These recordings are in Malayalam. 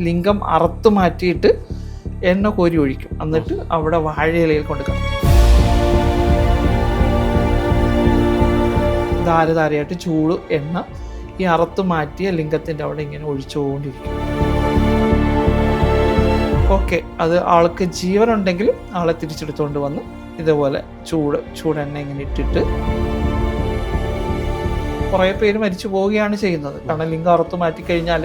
ലിംഗം അറുത്ത് മാറ്റിയിട്ട് എണ്ണ കോരി ഒഴിക്കും. എന്നിട്ട് അവിടെ വാഴയിലയിൽ കൊണ്ട് കിടത്തും. ധാരധാരയായിട്ട് ചൂട് എണ്ണ ഈ അറുത്ത് മാറ്റിയ ലിംഗത്തിൻ്റെ അവിടെ ഇങ്ങനെ ഒഴിച്ചുകൊണ്ടിരിക്കും. ഓക്കെ, അത് ആൾക്ക് ജീവനുണ്ടെങ്കിൽ ആളെ തിരിച്ചെടുത്തുകൊണ്ട് വന്ന് ഇതേപോലെ ചൂടെണ്ണ ഇങ്ങനെ ഇട്ടിട്ട്, കുറേ പേര് മരിച്ചു പോവുകയാണ് ചെയ്യുന്നത്. കാരണം ലിംഗം അറുത്ത് മാറ്റിക്കഴിഞ്ഞാൽ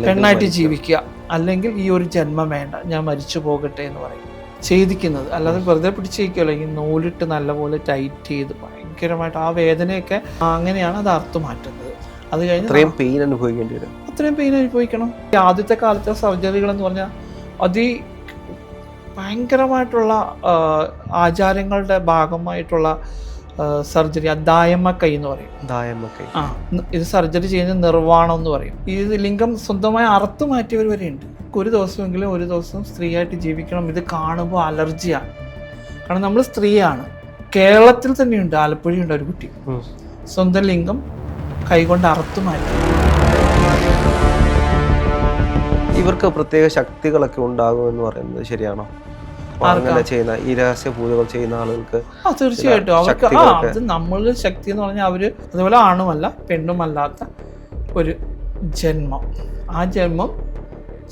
പെണ്ണായിട്ട് ജീവിക്കുക, അല്ലെങ്കിൽ ഈ ഒരു ജന്മം വേണ്ട, ഞാൻ മരിച്ചു പോകട്ടെ എന്ന് പറയും ചെയ്തിക്കുന്നത്. അല്ലാതെ വെറുതെ പിടിച്ചിരിക്കുമല്ലോ, ഈ നൂലിട്ട് നല്ലപോലെ ടൈറ്റ് ചെയ്ത് ഭയങ്കരമായിട്ട് ആ വേദനയൊക്കെ അങ്ങനെയാണ് അത് അറുത്ത് മാറ്റുന്നത്. അത് കഴിഞ്ഞ് അത്രയും പെയിൻ അനുഭവിക്കേണ്ടി വരും. അത്രയും പെയിൻ അനുഭവിക്കണം. ആദ്യത്തെ കാലത്തെ സർജറികൾ എന്ന് പറഞ്ഞാൽ ഭയങ്കരമായിട്ടുള്ള ആചാരങ്ങളുടെ ഭാഗമായിട്ടുള്ള സർജറി. ദായമ്മക്കൈ എന്ന് പറയും. ദായമ്മക്കൈ. ഇത് സർജറി ചെയ്യുന്ന നിർവ്വാണം എന്ന് പറയും. ഇത് ലിംഗം സ്വന്തമായി അറുത്ത് മാറ്റിയവർ വരെ ഉണ്ട്. ഒരു ദിവസം സ്ത്രീയായിട്ട് ജീവിക്കണം. ഇത് കാണുമ്പോൾ അലർജിയാണ്. കാരണം നമ്മൾ സ്ത്രീയാണ്. കേരളത്തിൽ തന്നെയുണ്ട്, ആലപ്പുഴയുണ്ട് ഒരു കുട്ടി സ്വന്തം ലിംഗം കൈകൊണ്ട് അറുത്ത് മാറ്റി. ഇവർക്ക് പ്രത്യേക ശക്തികളൊക്കെ ഉണ്ടാകുമെന്ന് പറയുന്നത് ശരിയാണോ? ചെയ്യുന്ന ഈ രഹസ്യ പൂജകൾ ചെയ്യുന്ന ആളുകൾക്ക് തീർച്ചയായിട്ടും അവർക്ക് അത് നമ്മൾ ശക്തി എന്ന് പറഞ്ഞാൽ അവര് അതുപോലെ ആണുമല്ല പെണ്ണുമല്ലാത്ത ഒരു ജന്മം, ആ ജന്മം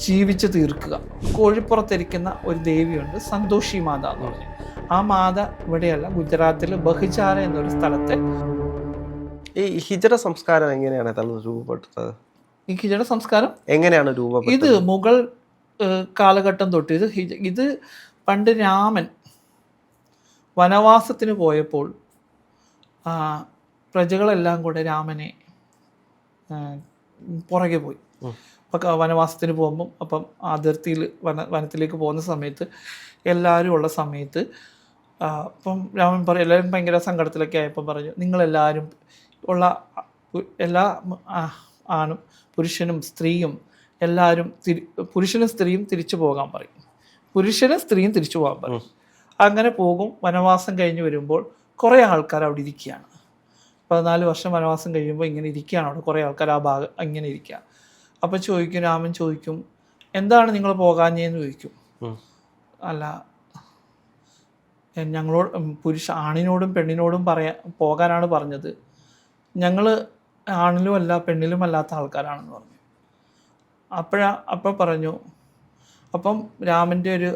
ജീവിച്ച് തീർക്കുക. കോഴിപ്പുറത്തിരിക്കുന്ന ഒരു ദേവിയുണ്ട്, സന്തോഷി മാത എന്ന് പറഞ്ഞു. ആ മാത ഇവിടെയല്ല, ഗുജറാത്തിൽ ബഹിചാര എന്നൊരു സ്ഥലത്തെ. ഈ ഹിജറ സംസ്കാരം എങ്ങനെയാണ് രൂപപ്പെട്ടത്? ഈ ഹിജറ സംസ്കാരം എങ്ങനെയാണ് രൂപപ്പെട്ടത്? ഇത് മുഗൾ കാലഘട്ടം തൊട്ട് ഇത് പണ്ട് രാമൻ വനവാസത്തിന് പോയപ്പോൾ പ്രജകളെല്ലാം കൂടെ രാമനെ പുറകെ പോയി. അപ്പം വനവാസത്തിന് പോകുമ്പം അപ്പം അതിർത്തിയിൽ വനത്തിലേക്ക് പോകുന്ന സമയത്ത് എല്ലാവരും ഉള്ള സമയത്ത് അപ്പം രാമൻ പറയും, എല്ലാവരും ഭയങ്കര സങ്കടത്തിലൊക്കെ ആയപ്പം പറഞ്ഞു, നിങ്ങളെല്ലാവരും ഉള്ള എല്ലാ ആണും പുരുഷനും സ്ത്രീയും എല്ലാവരും പുരുഷനും സ്ത്രീയും തിരിച്ചു പോകാൻ പറയും. പുരുഷനും സ്ത്രീയും തിരിച്ചു പോകാൻ പറയും. അങ്ങനെ പോകും. വനവാസം കഴിഞ്ഞ് വരുമ്പോൾ കുറേ ആൾക്കാർ അവിടെ ഇരിക്കുകയാണ്. 14 വർഷം വനവാസം കഴിയുമ്പോൾ ഇങ്ങനെ ഇരിക്കുകയാണ് അവിടെ കുറേ ആൾക്കാർ ആ ഭാഗം ഇങ്ങനെ ഇരിക്കുക. അപ്പം രാമൻ ചോദിക്കും, എന്താണ് നിങ്ങൾ പോകാഞ്ഞേന്ന് ചോദിക്കും. അല്ല, ഞങ്ങളോട് ആണിനോടും പെണ്ണിനോടും പോകാനാണ് പറഞ്ഞത്, ഞങ്ങൾ ആണിലും അല്ല പെണ്ണിലും അല്ലാത്ത ആൾക്കാരാണെന്ന് പറഞ്ഞു. അപ്പോൾ പറഞ്ഞു, അപ്പം രാമൻ്റെ ഒരു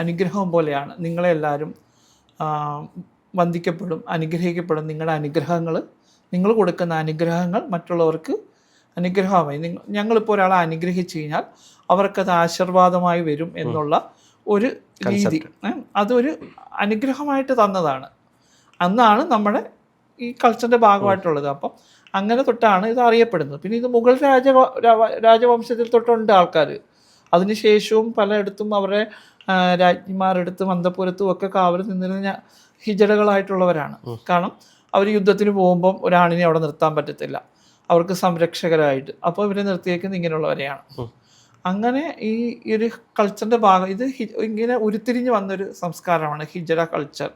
അനുഗ്രഹം പോലെയാണ്, നിങ്ങളെല്ലാവരും വന്ദിക്കപ്പെടും, അനുഗ്രഹിക്കപ്പെടും. നിങ്ങളുടെ അനുഗ്രഹങ്ങൾ, നിങ്ങൾ കൊടുക്കുന്ന അനുഗ്രഹങ്ങൾ മറ്റുള്ളവർക്ക് അനുഗ്രഹമായി. ഞങ്ങളിപ്പോൾ ഒരാളെ അനുഗ്രഹിച്ചു കഴിഞ്ഞാൽ അവർക്കത് ആശീർവാദമായി വരും എന്നുള്ള ഒരു രീതി, അതൊരു അനുഗ്രഹമായിട്ട് തന്നതാണ്. അന്നാണ് നമ്മുടെ ഈ കൾച്ചറിൻ്റെ ഭാഗമായിട്ടുള്ളത്. അപ്പം അങ്ങനെ തൊട്ടാണ് ഇത് അറിയപ്പെടുന്നത്. പിന്നെ ഇത് മുഗൾ രാജവംശത്തിൽ തൊട്ടുണ്ട് ആൾക്കാർ. അതിനുശേഷവും പലയിടത്തും അവരുടെ രാജ്ഞിമാരെടുത്തും അന്തപുരത്തും ഒക്കെ കാവൽ നിന്നിരുന്ന ഹിജടകളായിട്ടുള്ളവരാണ്. കാരണം അവർ യുദ്ധത്തിന് പോകുമ്പം ഒരാണിനെ അവിടെ നിർത്താൻ പറ്റത്തില്ല, അവർക്ക് സംരക്ഷകരായിട്ട്. അപ്പോൾ ഇവരെ നിർത്തിയേക്കുന്നത് ഇങ്ങനെയുള്ളവരെയാണ്. അങ്ങനെ ഈ ഒരു കൾച്ചറിൻ്റെ ഭാഗം ഇത് ഇങ്ങനെ ഉരുത്തിരിഞ്ഞ് വന്നൊരു സംസ്കാരമാണ് ഹിജറ കൾച്ചർ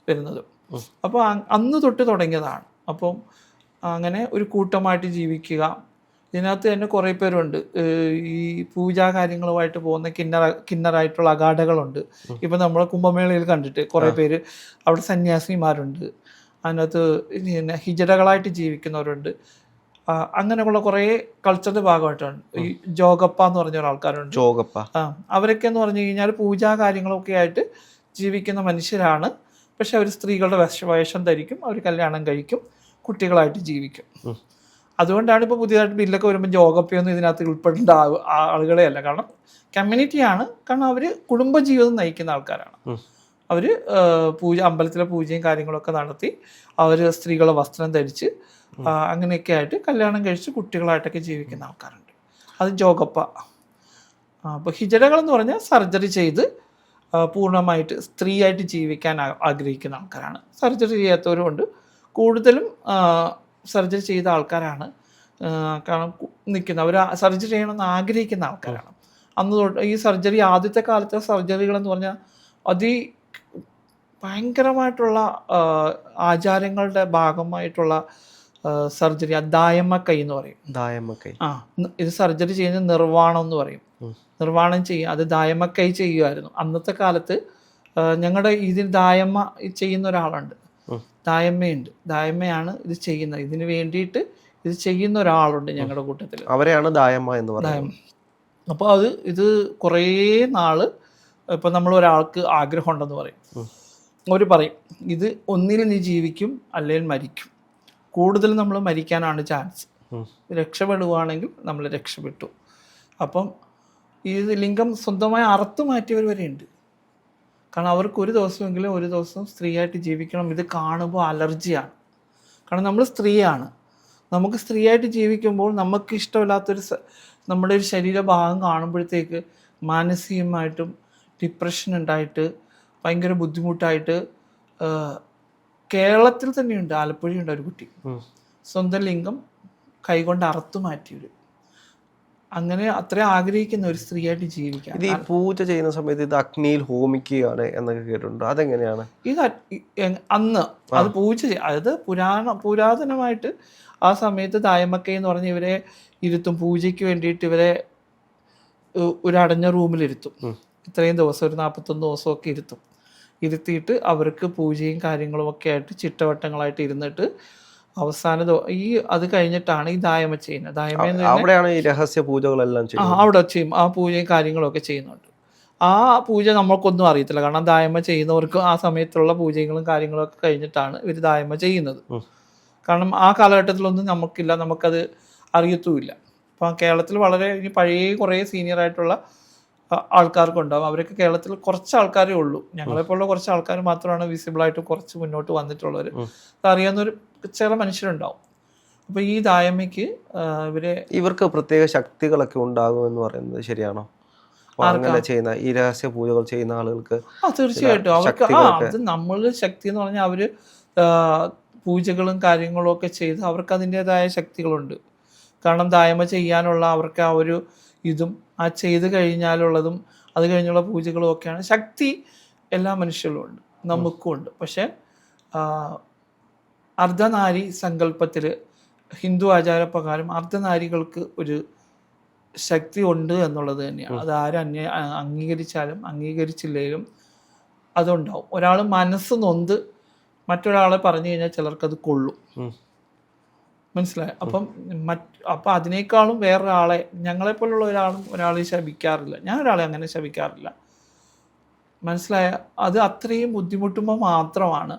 വരുന്നത്. അപ്പോൾ അന്ന് തൊട്ട് തുടങ്ങിയതാണ്. അപ്പം അങ്ങനെ ഒരു കൂട്ടമായിട്ട് ജീവിക്കുക. ഇതിനകത്ത് തന്നെ കുറേ പേരുണ്ട്. ഈ പൂജാ കാര്യങ്ങളുമായിട്ട് പോകുന്ന കിന്നറായിട്ടുള്ള അഗാഢകളുണ്ട്. ഇപ്പം നമ്മൾ കുംഭമേളയിൽ കണ്ടിട്ട് കുറേ പേര് അവിടെ സന്യാസിമാരുണ്ട്. അതിനകത്ത് ഹിജറകളായിട്ട് ജീവിക്കുന്നവരുണ്ട്. അങ്ങനെയുള്ള കുറേ കൾച്ചറിൻ്റെ ഭാഗമായിട്ടാണ്. ഈ ജോഗപ്പ എന്ന് പറഞ്ഞ ഒരാൾക്കാരുണ്ട്. ജോഗപ്പ അവരൊക്കെ എന്ന് പറഞ്ഞു കഴിഞ്ഞാൽ പൂജാ കാര്യങ്ങളൊക്കെ ആയിട്ട് ജീവിക്കുന്ന മനുഷ്യരാണ്. പക്ഷെ അവർ സ്ത്രീകളുടെ വേഷം ധരിക്കും, അവർ കല്യാണം കഴിക്കും, കുട്ടികളായിട്ട് ജീവിക്കും. അതുകൊണ്ടാണ് ഇപ്പോൾ പുതിയതായിട്ട് ബില്ലൊക്കെ വരുമ്പോൾ ജോഗപ്പയൊന്നും ഇതിനകത്ത് ഉൾപ്പെടേണ്ട ആളുകളെ അല്ല. കാരണം കമ്മ്യൂണിറ്റിയാണ്. കാരണം അവർ കുടുംബജീവിതം നയിക്കുന്ന ആൾക്കാരാണ്. അവർ അമ്പലത്തിലെ പൂജയും കാര്യങ്ങളൊക്കെ നടത്തി അവർ സ്ത്രീകളെ വസ്ത്രം ധരിച്ച് അങ്ങനെയൊക്കെ ആയിട്ട് കല്യാണം കഴിച്ച് കുട്ടികളായിട്ടൊക്കെ ജീവിക്കുന്ന ആൾക്കാരുണ്ട്. അത് ജോഗപ്പ. അപ്പോൾ ഹിജറകളെന്ന് പറഞ്ഞാൽ സർജറി ചെയ്ത് പൂർണ്ണമായിട്ട് സ്ത്രീയായിട്ട് ജീവിക്കാൻ ആഗ്രഹിക്കുന്ന ആൾക്കാരാണ്. സർജറി ചെയ്യാത്തവരുമുണ്ട്. കൂടുതലും സർജറി ചെയ്ത ആൾക്കാരാണ് കാരണം നിൽക്കുന്നത്. അവർ സർജറി ചെയ്യണമെന്ന് ആഗ്രഹിക്കുന്ന ആൾക്കാരാണ്. അന്ന് തൊട്ട് ഈ സർജറി, ആദ്യത്തെ കാലത്തെ സർജറികളെന്ന് പറഞ്ഞാൽ ഭയങ്കരമായിട്ടുള്ള ആചാരങ്ങളുടെ ഭാഗമായിട്ടുള്ള സർജറി, ദായമ്മ കൈ എന്ന് പറയും. ദായമ്മക്കൈ. ഇത് സർജറി ചെയ്യുന്ന നിർവ്വാണം എന്ന് പറയും. നിർവ്വാണം ചെയ്യുക, അത് ദായമ്മ കൈ ചെയ്യുമായിരുന്നു അന്നത്തെ കാലത്ത്. ഞങ്ങളുടെ ഇതിന് ദായമ്മ ചെയ്യുന്ന ഒരാളുണ്ട്, ദായമ്മയുണ്ട്. ദായമ്മയാണ് ഇത് ചെയ്യുന്നത്. ഇതിന് വേണ്ടിയിട്ട് ഇത് ചെയ്യുന്ന ഒരാളുണ്ട് ഞങ്ങളുടെ കൂട്ടത്തിൽ, അവരെയാണ് ദായമ്മ എന്ന് പറയുന്നത്. അപ്പോൾ ഇത് കുറേ നാള് ഇപ്പം നമ്മൾ ഒരാൾക്ക് ആഗ്രഹം ഉണ്ടെന്ന് പറയും, അവർ പറയും ഇത് ഒന്നിൽ നീ ജീവിക്കും അല്ലെങ്കിൽ മരിക്കും. കൂടുതൽ നമ്മൾ മരിക്കാനാണ് ചാൻസ്. രക്ഷപ്പെടുകയാണെങ്കിൽ നമ്മൾ രക്ഷപ്പെട്ടു. അപ്പം ഈ ലിംഗം സ്വന്തമായി അറുത്തു മാറ്റിയവർ വരെ ഉണ്ട്. കാരണം അവർക്ക് ഒരു ദിവസം സ്ത്രീയായിട്ട് ജീവിക്കണം. ഇത് കാണുമ്പോൾ അലർജിയാണ്. കാരണം നമ്മൾ സ്ത്രീയാണ്. നമുക്ക് സ്ത്രീയായിട്ട് ജീവിക്കുമ്പോൾ നമുക്ക് ഇഷ്ടമില്ലാത്തൊരു നമ്മുടെ ഒരു ശരീരഭാഗം കാണുമ്പോഴത്തേക്ക് മാനസികമായിട്ടും ഡിപ്രഷൻ ഉണ്ടായിട്ട് ഭയങ്കര ബുദ്ധിമുട്ടായിട്ട്. കേരളത്തിൽ തന്നെയുണ്ട്, ആലപ്പുഴയുണ്ട് ഒരു കുട്ടി, സ്വന്തം ലിംഗം കൈകൊണ്ട് അറുത്തു മാറ്റിയൊരു, അങ്ങനെ അത്ര ആഗ്രഹിക്കുന്ന ഒരു സ്ത്രീയായിട്ട് ജീവിക്കാം. ഇത് ഈ പൂജ ചെയ്യുന്ന സമയത്ത് ഇത് അഗ്നിയിൽ ഹോമിക്കുകയാണ് എന്നൊക്കെ കേട്ടിട്ടുണ്ട്, അതെങ്ങനെയാണ്? ഇത് അന്ന് അത് പൂജ അത് പുരാതനമായിട്ട് ആ സമയത്ത് ദായമ്മക്കൈ എന്ന് പറഞ്ഞ് ഇവരെ ഇരുത്തും. പൂജയ്ക്ക് വേണ്ടിയിട്ട് ഇവരെ ഒരു അടഞ്ഞ റൂമിലിരുത്തും. ഇത്രയും ദിവസം, ഒരു 41 ദിവസമൊക്കെ ഇരുത്തിയിട്ട് അവർക്ക് പൂജയും കാര്യങ്ങളും ഒക്കെ ആയിട്ട് ചിട്ടവട്ടങ്ങളായിട്ട് ഇരുന്നിട്ട് അത് കഴിഞ്ഞിട്ടാണ് ഈ ദായമ ചെയ്യുന്നത്. അവിടെയാണ് ഈ രഹസ്യ പൂജകളെല്ലാം അവിടെ ചെയ്യും. ആ പൂജയും കാര്യങ്ങളൊക്കെ ചെയ്യുന്നുണ്ട്. ആ പൂജ നമ്മൾക്കൊന്നും അറിയത്തില്ല. കാരണം ദായമ ചെയ്യുന്നവർക്ക് ആ സമയത്തുള്ള പൂജകളും കാര്യങ്ങളും ഒക്കെ കഴിഞ്ഞിട്ടാണ് ഇവർ ദായമ ചെയ്യുന്നത്. കാരണം ആ കാലഘട്ടത്തിലൊന്നും നമുക്കത് അറിയത്തുമില്ല. അപ്പം കേരളത്തിൽ വളരെ പഴയ കുറേ സീനിയറായിട്ടുള്ള ആൾക്കാർക്കുണ്ടാവും. അവരൊക്കെ കേരളത്തിൽ കുറച്ച് ആൾക്കാരേ ഉള്ളൂ. ഞങ്ങളെപ്പോലുള്ള കുറച്ച് ആൾക്കാർ മാത്രമാണ് വിസിബിളായിട്ട് കുറച്ച് മുന്നോട്ട് വന്നിട്ടുള്ളവർ. അറിയാവുന്നൊരു ചില മനുഷ്യരുണ്ടാവും. അപ്പോൾ ഈ ദായമ്മയ്ക്ക് ഇവർക്ക് പ്രത്യേക ശക്തികളൊക്കെ ഉണ്ടാകും എന്ന് പറയുന്നത് ശരിയാണോ? അങ്ങനെ ചെയ്യുന്ന ഈ രഹസ്യ പൂജകൾ ചെയ്യുന്ന ആളുകൾക്ക് തീർച്ചയായിട്ടും അവർക്ക് അത് നമ്മൾ ശക്തി എന്ന് പറഞ്ഞാൽ അവർ പൂജകളും കാര്യങ്ങളും ഒക്കെ ചെയ്ത് അവർക്ക് അതിൻ്റെതായ ശക്തികളുണ്ട്. കാരണം ദായമ ചെയ്യാനുള്ള അവർക്ക് ആ ഒരു ഇതും ആ ചെയ്ത് കഴിഞ്ഞാലുള്ളതും അത് കഴിഞ്ഞുള്ള പൂജകളും ഒക്കെയാണ്. ശക്തി എല്ലാ മനുഷ്യരിലും ഉണ്ട്, നമുക്കും ഉണ്ട്. പക്ഷെ അർദ്ധനാരി സങ്കല്പത്തിൽ ഹിന്ദു ആചാരപ്രകാരം അർദ്ധനാരികൾക്ക് ഒരു ശക്തി ഉണ്ട് എന്നുള്ളത് തന്നെയാണ്. അത് ആരും അംഗീകരിച്ചാലും അംഗീകരിച്ചില്ലെങ്കിലും അതുണ്ടാവും. ഒരാൾ മനസ്സ് നൊന്ത് മറ്റൊരാളെ പറഞ്ഞു കഴിഞ്ഞാൽ ചിലർക്കത് കൊള്ളും. മനസ്സിലായി? അപ്പം അതിനേക്കാളും വേറൊരാളെ, ഞങ്ങളെപ്പോലുള്ള ഒരാളെ ശപിക്കാറില്ല. ഞാൻ ഒരാളെ അങ്ങനെ ശപിക്കാറില്ല. മനസ്സിലായ? അത് അത്രയും ബുദ്ധിമുട്ടുമ്പോൾ മാത്രമാണ്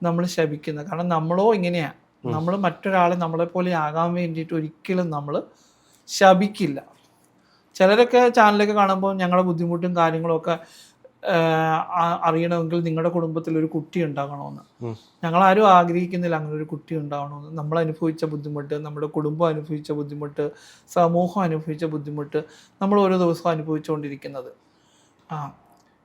നമ്മൾ ശപിക്കുന്നത്. കാരണം നമ്മളോ ഇങ്ങനെയാണ്, നമ്മൾ മറ്റൊരാളെ നമ്മളെപ്പോലെ ആകാൻ വേണ്ടിയിട്ട് ഒരിക്കലും നമ്മൾ ശപിക്കില്ല. ചിലരൊക്കെ ചാനലൊക്കെ കാണുമ്പോൾ ഞങ്ങളുടെ ബുദ്ധിമുട്ടും കാര്യങ്ങളൊക്കെ അറിയണമെങ്കിൽ നിങ്ങളുടെ കുടുംബത്തിൽ ഒരു കുട്ടി ഉണ്ടാകണമെന്ന്. ഞങ്ങളാരും ആഗ്രഹിക്കുന്നില്ല അങ്ങനെ ഒരു കുട്ടി ഉണ്ടാകണമെന്ന്. നമ്മൾ അനുഭവിച്ച ബുദ്ധിമുട്ട്, നമ്മുടെ കുടുംബം അനുഭവിച്ച ബുദ്ധിമുട്ട്, സമൂഹം അനുഭവിച്ച ബുദ്ധിമുട്ട് നമ്മൾ ഓരോ ദിവസവും അനുഭവിച്ചുകൊണ്ടിരിക്കുന്നത്.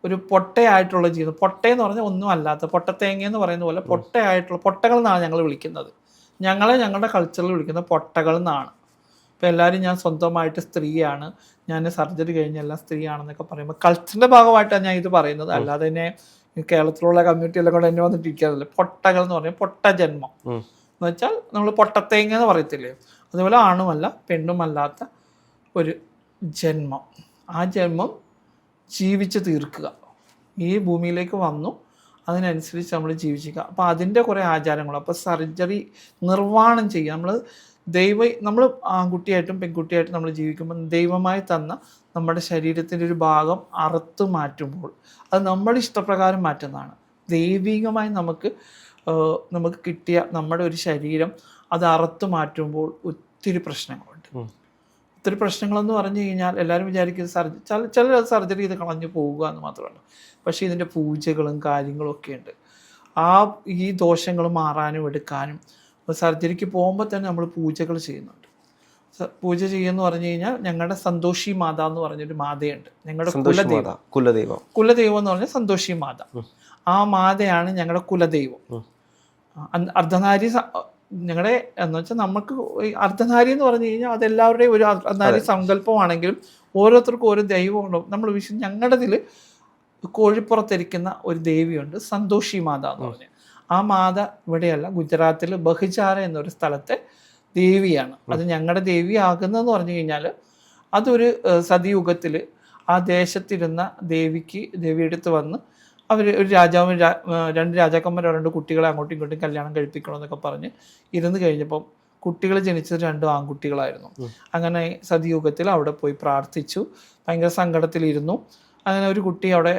ഒരു പൊട്ടയായിട്ടുള്ള ജീവിതം, പൊട്ടയെന്ന് പറഞ്ഞാൽ ഒന്നും അല്ലാത്ത പൊട്ടത്തേങ്ങ എന്ന് പറയുന്ന പോലെ പൊട്ടയായിട്ടുള്ള, പൊട്ടകൾ എന്നാണ് ഞങ്ങൾ വിളിക്കുന്നത്. ഞങ്ങളുടെ കൾച്ചറിൽ വിളിക്കുന്നത് പൊട്ടകൾ എന്നാണ്. ഇപ്പോൾ എല്ലാവരും ഞാൻ സ്വന്തമായിട്ട് സ്ത്രീയാണ്, ഞാൻ സർജറി കഴിഞ്ഞെല്ലാം സ്ത്രീയാണെന്നൊക്കെ പറയുമ്പോൾ കൾച്ചറിൻ്റെ ഭാഗമായിട്ടാണ് ഞാൻ ഇത് പറയുന്നത്. അല്ലാതെ തന്നെ കേരളത്തിലുള്ള കമ്മ്യൂണിറ്റിയെല്ലാം കൂടെ എന്നെ വന്നിട്ടിരിക്കാറില്ല. പൊട്ടകൾ എന്ന് പറഞ്ഞാൽ പൊട്ട ജന്മം എന്ന് വെച്ചാൽ നമ്മൾ പൊട്ടത്തേങ്ങ എന്ന് പറയത്തില്ലേ, അതുപോലെ ആണുമല്ല പെണ്ണുമല്ലാത്ത ഒരു ജന്മം. ആ ജന്മം ജീവിച്ച് തീർക്കുക. ഈ ഭൂമിയിലേക്ക് വന്നു, അതിനനുസരിച്ച് നമ്മൾ ജീവിക്കുക. അപ്പോൾ അതിൻ്റെ കുറേ ആചാരങ്ങൾ. അപ്പോൾ സർജറി നിർവ്വാണം ചെയ്യുക. നമ്മൾ ആൺകുട്ടിയായിട്ടും പെൺകുട്ടിയായിട്ടും നമ്മൾ ജീവിക്കുമ്പോൾ ദൈവമായി തന്ന നമ്മുടെ ശരീരത്തിൻ്റെ ഒരു ഭാഗം അറുത്ത് മാറ്റുമ്പോൾ അത് നമ്മുടെ ഇഷ്ടപ്രകാരം മാറ്റുന്നതാണ്. ദൈവികമായി നമുക്ക് കിട്ടിയ നമ്മുടെ ഒരു ശരീരം അത് അറുത്ത് മാറ്റുമ്പോൾ ഒത്തിരി പ്രശ്നങ്ങളുണ്ട്. ഒത്തിരി പ്രശ്നങ്ങളെന്ന് പറഞ്ഞു കഴിഞ്ഞാൽ എല്ലാവരും വിചാരിക്കുന്നത് ചിലർ സർജറി ചെയ്ത് കളഞ്ഞു പോവുക എന്ന് മാത്രമല്ല. പക്ഷേ ഇതിൻ്റെ പൂജകളും കാര്യങ്ങളും ഒക്കെ ഉണ്ട്. ഈ ദോഷങ്ങൾ മാറാനും എടുക്കാനും സർജറിക്ക് പോകുമ്പോൾ തന്നെ നമ്മൾ പൂജകൾ ചെയ്യുന്നുണ്ട്. പൂജ ചെയ്യുമെന്ന് പറഞ്ഞു കഴിഞ്ഞാൽ ഞങ്ങളുടെ സന്തോഷി മാത എന്ന് പറഞ്ഞൊരു മാതയുണ്ട്. ഞങ്ങളുടെ കുലദൈവം എന്ന് പറഞ്ഞാൽ സന്തോഷി മാത. ആ മാതയാണ് ഞങ്ങളുടെ കുലദൈവം. അർദ്ധനാരി ഞങ്ങളുടെ എന്ന് വെച്ചാൽ നമുക്ക് അർദ്ധനാരി എന്ന് പറഞ്ഞു കഴിഞ്ഞാൽ അതെല്ലാവരുടെയും ഒരു അർദ്ധനാരി സങ്കല്പമാണെങ്കിലും ഓരോരുത്തർക്കും ഓരോ ദൈവമുണ്ടോ. നമ്മൾ ഞങ്ങളുടെതിൽ കോഴിപ്പുറത്തിരിക്കുന്ന ഒരു ദേവിയുണ്ട്, സന്തോഷി മാത എന്ന് പറഞ്ഞ്. ആ മാത ഇവിടെയല്ല, ഗുജറാത്തിൽ ബഹുചാര എന്നൊരു സ്ഥലത്തെ ദേവിയാണ്. അത് ഞങ്ങളുടെ ദേവി ആകുന്നതെന്ന് പറഞ്ഞു കഴിഞ്ഞാൽ അതൊരു സതിയുഗത്തിൽ ആ ദേശത്തിരുന്ന ദേവിയുടെ അടുത്ത് വന്ന് അവർ ഒരു രാജാവും 2 രാജാക്കന്മാർ 2 കുട്ടികളെ അങ്ങോട്ടും ഇങ്ങോട്ടും കല്യാണം കഴിപ്പിക്കണമെന്നൊക്കെ പറഞ്ഞ് ഇരുന്ന് കഴിഞ്ഞപ്പം കുട്ടികൾ ജനിച്ചത് 2 ആൺകുട്ടികളായിരുന്നു. അങ്ങനെ സതിയുഗത്തിൽ അവിടെ പോയി പ്രാർത്ഥിച്ചു, ഭയങ്കര സങ്കടത്തിലിരുന്നു. അങ്ങനെ ഒരു കുട്ടി അവിടെ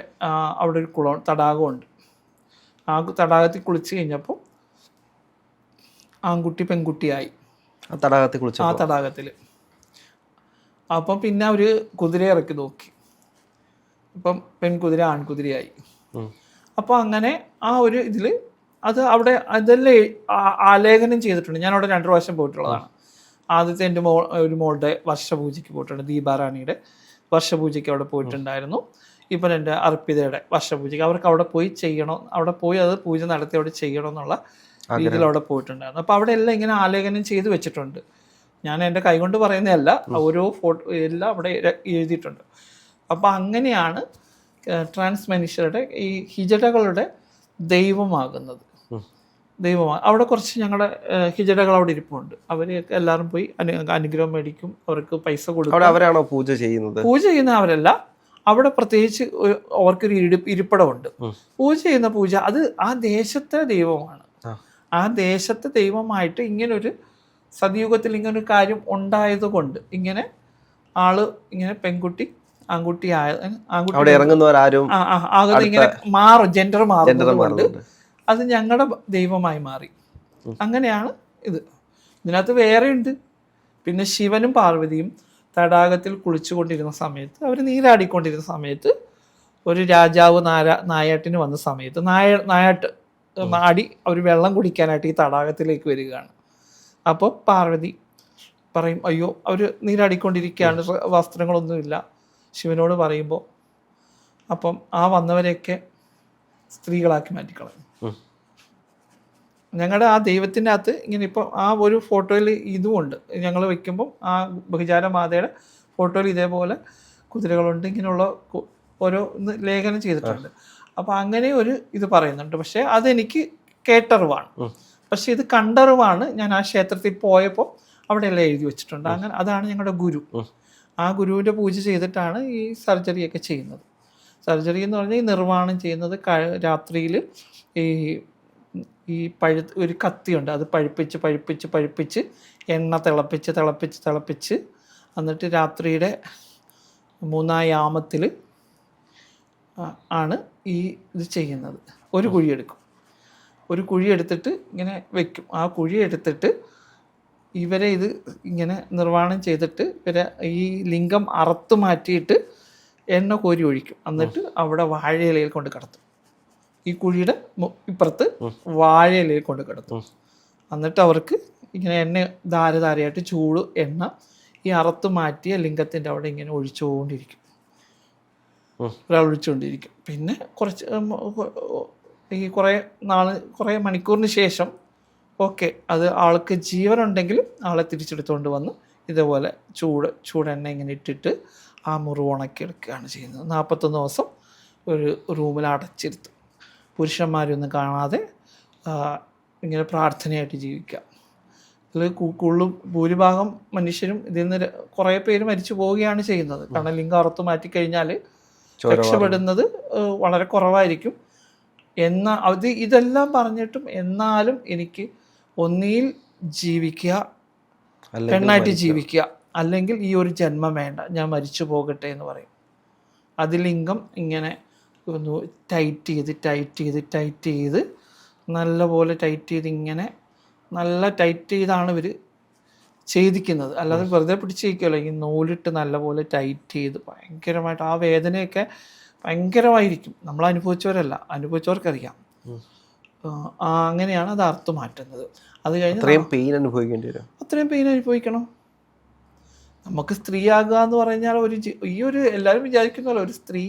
ഒരു തടാകമുണ്ട്. ആ തടാകത്തിൽ കുളിച്ച് കഴിഞ്ഞപ്പോൾ ആൺകുട്ടി പെൺകുട്ടിയായി ആ തടാകത്തിൽ. അപ്പം പിന്നെ അവർ കുതിര ഇറക്കി നോക്കി, അപ്പം പെൺകുതിര ആൺകുതിരയായി. അപ്പോൾ അങ്ങനെ ആ ഒരു ഇതിൽ അത് അവിടെ അതെല്ലാം ആലേഖനം ചെയ്തിട്ടുണ്ട്. ഞാൻ അവിടെ 2 പ്രാവശ്യം പോയിട്ടുള്ളതാണ്. ആദ്യത്തെ എൻ്റെ ഒരു മോളുടെ വർഷപൂജയ്ക്ക് പോയിട്ടുണ്ട്, ദീപാറാണിയുടെ വർഷപൂജയ്ക്ക് അവിടെ പോയിട്ടുണ്ടായിരുന്നു. ഇപ്പം എൻ്റെ അർപ്പിതയുടെ വർഷപൂജയ്ക്ക് അവർക്ക് അവിടെ പോയി ചെയ്യണം, അവിടെ പോയി അത് പൂജ നടത്തി അവിടെ ചെയ്യണം എന്നുള്ള രീതിയിൽ അവിടെ പോയിട്ടുണ്ടായിരുന്നു. അപ്പോൾ അവിടെ എല്ലാം ഇങ്ങനെ ആലേഖനം ചെയ്ത് വെച്ചിട്ടുണ്ട്. ഞാൻ എൻ്റെ കൈകൊണ്ട് പറയുന്നതല്ല, ഓരോ ഫോട്ടോ എല്ലാം അവിടെ എഴുതിയിട്ടുണ്ട്. അപ്പോൾ അങ്ങനെയാണ് ട്രാൻസ് മനുഷ്യരുടെ ഈ ഹിജടകളുടെ ദൈവമാകുന്നത്. അവിടെ കുറച്ച് ഞങ്ങളുടെ ഹിജടകൾ അവിടെ ഇരിപ്പുണ്ട്. അവർ എല്ലാവരും പോയി അനുഗ്രഹം മേടിക്കും, അവർക്ക് പൈസ കൊടുക്കും. അവരാണോ പൂജ ചെയ്യുന്നത്? പൂജ ചെയ്യുന്ന അവരല്ല, അവിടെ പ്രത്യേകിച്ച് അവർക്കൊരു ഇരിപ്പിടമുണ്ട്. പൂജ ചെയ്യുന്ന പൂജ അത് ആ ദേശത്തെ ദൈവമാണ്. ആ ദേശത്തെ ദൈവമായിട്ട് ഇങ്ങനൊരു സതിയുഗത്തിൽ ഇങ്ങനൊരു കാര്യം ഉണ്ടായത് കൊണ്ട് ഇങ്ങനെ ഇങ്ങനെ പെൺകുട്ടി ആൺകുട്ടി ആകുന്നത് ഇങ്ങനെ മാറും, ജെൻഡർ മാറുന്നത് അത് ഞങ്ങളുടെ ദൈവമായി മാറി. അങ്ങനെയാണ് ഇത്. ഇതിനകത്ത് വേറെ ഉണ്ട്. പിന്നെ ശിവനും പാർവതിയും തടാകത്തിൽ കുളിച്ചുകൊണ്ടിരുന്ന സമയത്ത്, അവർ നീരാടിക്കൊണ്ടിരുന്ന സമയത്ത് ഒരു രാജാവ് നായാട്ടിന് വന്ന സമയത്ത് നായാട്ട് ആടി അവർ വെള്ളം കുടിക്കാനായിട്ട് ഈ തടാകത്തിലേക്ക് വരികയാണ്. അപ്പോൾ പാർവതി പറയും, അയ്യോ അവർ നീരാടിക്കൊണ്ടിരിക്കുകയാണ്, വസ്ത്രങ്ങളൊന്നുമില്ല. ശിവനോട് പറയുമ്പോൾ അപ്പം ആ വന്നവരെയൊക്കെ സ്ത്രീകളാക്കി മാറ്റിക്കളയും. ഞങ്ങളുടെ ആ ദൈവത്തിൻ്റെ അകത്ത് ഇങ്ങനെ ഇപ്പോൾ ആ ഒരു ഫോട്ടോയിൽ ഇതുമുണ്ട്. ഞങ്ങൾ വയ്ക്കുമ്പം ആ ബഹുചാര മാതയുടെ ഫോട്ടോയിൽ ഇതേപോലെ കുതിരകളുണ്ട്, ഇങ്ങനെയുള്ള ഓരോ ലേഖനം ചെയ്തിട്ടുണ്ട്. അപ്പോൾ അങ്ങനെ ഒരു ഇത് പറയുന്നുണ്ട്. പക്ഷേ അതെനിക്ക് കേട്ടറിവാണ്. പക്ഷേ ഇത് കണ്ടറിവാണ്. ഞാൻ ആ ക്ഷേത്രത്തിൽ പോയപ്പോൾ അവിടെയെല്ലാം എഴുതി വെച്ചിട്ടുണ്ട്. അങ്ങനെ അതാണ് ഞങ്ങളുടെ ഗുരു. ആ ഗുരുവിൻ്റെ പൂജ ചെയ്തിട്ടാണ് ഈ സർജറിയൊക്കെ ചെയ്യുന്നത്. സർജറി എന്ന് പറഞ്ഞാൽ ഈ നിർവ്വാണം ചെയ്യുന്നത് രാത്രിയിൽ ഈ ഒരു കത്തിയുണ്ട്, അത് പഴുപ്പിച്ച് എണ്ണ തിളപ്പിച്ച് എന്നിട്ട് രാത്രിയുടെ 3-ാം യാമത്തിൽ ആണ് ഈ ഇത് ചെയ്യുന്നത്. ഒരു കുഴി എടുത്തിട്ട് ഇങ്ങനെ വെക്കും. ആ കുഴി എടുത്തിട്ട് ഇവരെ ഇത് ഇങ്ങനെ നിർവ്വാണം ചെയ്തിട്ട് ഇവരെ ഈ ലിംഗം അറുത്ത് മാറ്റിയിട്ട് എണ്ണ കോരി ഒഴിക്കും. എന്നിട്ട് അവിടെ വാഴയിലയിൽ കൊണ്ട് കിടത്തും. ഈ കുഴിയുടെ ഇപ്പുറത്ത് വാഴയിലയിൽ കൊണ്ട് കിടത്തും. എന്നിട്ട് അവർക്ക് ഇങ്ങനെ എണ്ണ ധാരധാരയായിട്ട് ചൂട് എണ്ണ ഈ അറുത്ത് മാറ്റിയ ലിംഗത്തിൻ്റെ അവിടെ ഇങ്ങനെ ഒഴിച്ചുകൊണ്ടിരിക്കും. ഒഴിച്ചുകൊണ്ടിരിക്കും. പിന്നെ കുറേ മണിക്കൂറിന് ശേഷം അത് ആൾക്ക് ജീവനുണ്ടെങ്കിൽ ആളെ തിരിച്ചെടുത്തുകൊണ്ട് വന്ന് ഇതേപോലെ ചൂടെണ്ണ ഇങ്ങനെ ഇട്ടിട്ട് ആ മുറിവ് ഉണക്കിയെടുക്കുകയാണ് ചെയ്യുന്നത്. 41 ദിവസം ഒരു റൂമിൽ അടച്ചിരുത്തും. പുരുഷന്മാരൊന്നും കാണാതെ ഇങ്ങനെ പ്രാർത്ഥനയായിട്ട് ജീവിക്കുക. ഇതിൽ ഭൂരിഭാഗം മനുഷ്യരും ഇതിൽ നിന്ന് കുറേ പേര് മരിച്ചു പോവുകയാണ് ചെയ്യുന്നത്. കാരണം ലിംഗം അറുത്ത് മാറ്റിക്കഴിഞ്ഞാൽ രക്ഷപ്പെടുന്നത് വളരെ കുറവായിരിക്കും. ഇതെല്ലാം പറഞ്ഞിട്ടും എന്നാലും എനിക്ക് ഒന്നിയിൽ ജീവിക്കുക, പെണ്ണായിട്ട് ജീവിക്കുക, അല്ലെങ്കിൽ ഈ ഒരു ജന്മം വേണ്ട, ഞാൻ മരിച്ചു പോകട്ടെ എന്ന് പറയും. അത് ലിംഗം ഇങ്ങനെ ഒന്ന് ടൈറ്റ് ചെയ്ത് നല്ലപോലെ ടൈറ്റ് ചെയ്ത് ഇങ്ങനെ നല്ല ടൈറ്റ് ചെയ്താണ് ഇവർ ചെയ്തിക്കുന്നത്. അല്ലാതെ വെറുതെ പിടിച്ചിരിക്കുമല്ലോ, ഈ നൂലിട്ട് നല്ലപോലെ ടൈറ്റ് ചെയ്ത് ഭയങ്കരമായിട്ട് ആ വേദനയൊക്കെ ഭയങ്കരമായിരിക്കും. നമ്മൾ അനുഭവിച്ചവർക്കറിയാം. അങ്ങനെയാണ് അത് അർത്ഥം മാറ്റുന്നത്. അത് കഴിഞ്ഞ് അത്രയും പെയിൻ അനുഭവിക്കണം. നമുക്ക് സ്ത്രീ ആകുക എന്ന് പറഞ്ഞാൽ എല്ലാവരും വിചാരിക്കുന്നല്ലോ, ഒരു സ്ത്രീ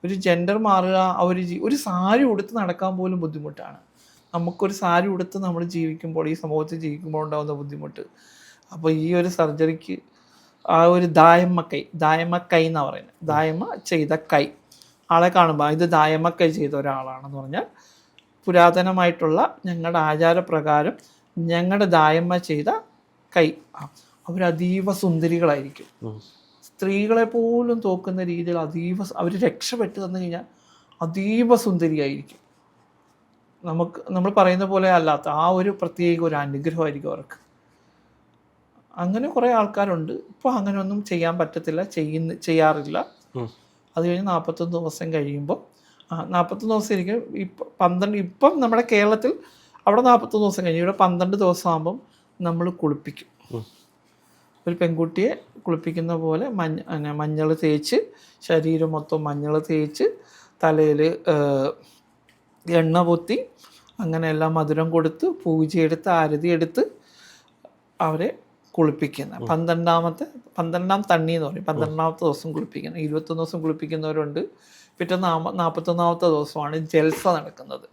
ഒരു ജെൻഡർ മാറുക, ഒരു സാരി ഉടുത്ത് നടക്കാൻ പോലും ബുദ്ധിമുട്ടാണ്. നമുക്കൊരു സാരി ഉടുത്ത് നമ്മൾ ജീവിക്കുമ്പോൾ, ഈ സമൂഹത്തിൽ ജീവിക്കുമ്പോൾ ഉണ്ടാകുന്ന ബുദ്ധിമുട്ട്. അപ്പോൾ ഈ ഒരു സർജറിക്ക് ആ ഒരു ദായമ്മ കൈ എന്നാണ് പറയുന്നത്. ദായമ്മ ചെയ്ത കൈ ആളെ കാണുമ്പോൾ ഇത് ദായമ്മ കൈ ചെയ്ത ഒരാളാണെന്ന് പറഞ്ഞാൽ പുരാതനമായിട്ടുള്ള ഞങ്ങളുടെ ആചാരപ്രകാരം ഞങ്ങളുടെ ദായമ്മ ചെയ്ത കൈ അവരതീവ സുന്ദരികളായിരിക്കും. സ്ത്രീകളെ പോലും തോക്കുന്ന രീതിയിൽ അവർ രക്ഷപ്പെട്ടു തന്നു കഴിഞ്ഞാൽ അതീവ സുന്ദരിയായിരിക്കും. നമ്മൾ പറയുന്ന പോലെ അല്ലാത്ത ആ ഒരു പ്രത്യേക ഒരു അനുഗ്രഹമായിരിക്കും അവർക്ക്. അങ്ങനെ കുറേ ആൾക്കാരുണ്ട്. ഇപ്പോൾ അങ്ങനെയൊന്നും ചെയ്യാൻ പറ്റത്തില്ല, ചെയ്യാറില്ല. അത് കഴിഞ്ഞ് 41 ദിവസം കഴിയുമ്പോൾ 41 ദിവസം ഇരിക്കും. ഇപ്പം നമ്മുടെ കേരളത്തിൽ അവിടെ 41 ദിവസം കഴിഞ്ഞ് ഇവിടെ 12 ദിവസം ആകുമ്പം നമ്മൾ കുളിപ്പിക്കും. ഒരു പെൺകുട്ടിയെ കുളിപ്പിക്കുന്ന പോലെ മഞ്ഞൾ തേച്ച്, ശരീരം മൊത്തം മഞ്ഞൾ തേച്ച്, തലയിൽ എണ്ണ പൊത്തി, അങ്ങനെ എല്ലാം മധുരം കൊടുത്ത്, പൂജയെടുത്ത്, ആരതി എടുത്ത് അവരെ കുളിപ്പിക്കുന്നത്. 12ാം തണ്ണി എന്ന് പറയും. 12ാമത്തെ ദിവസം കുളിപ്പിക്കുന്നത്. 21 ദിവസം കുളിപ്പിക്കുന്നവരുണ്ട്. പിറ്റേ 41ാമത്തെ ദിവസമാണ് ജൽസ നടക്കുന്നത്.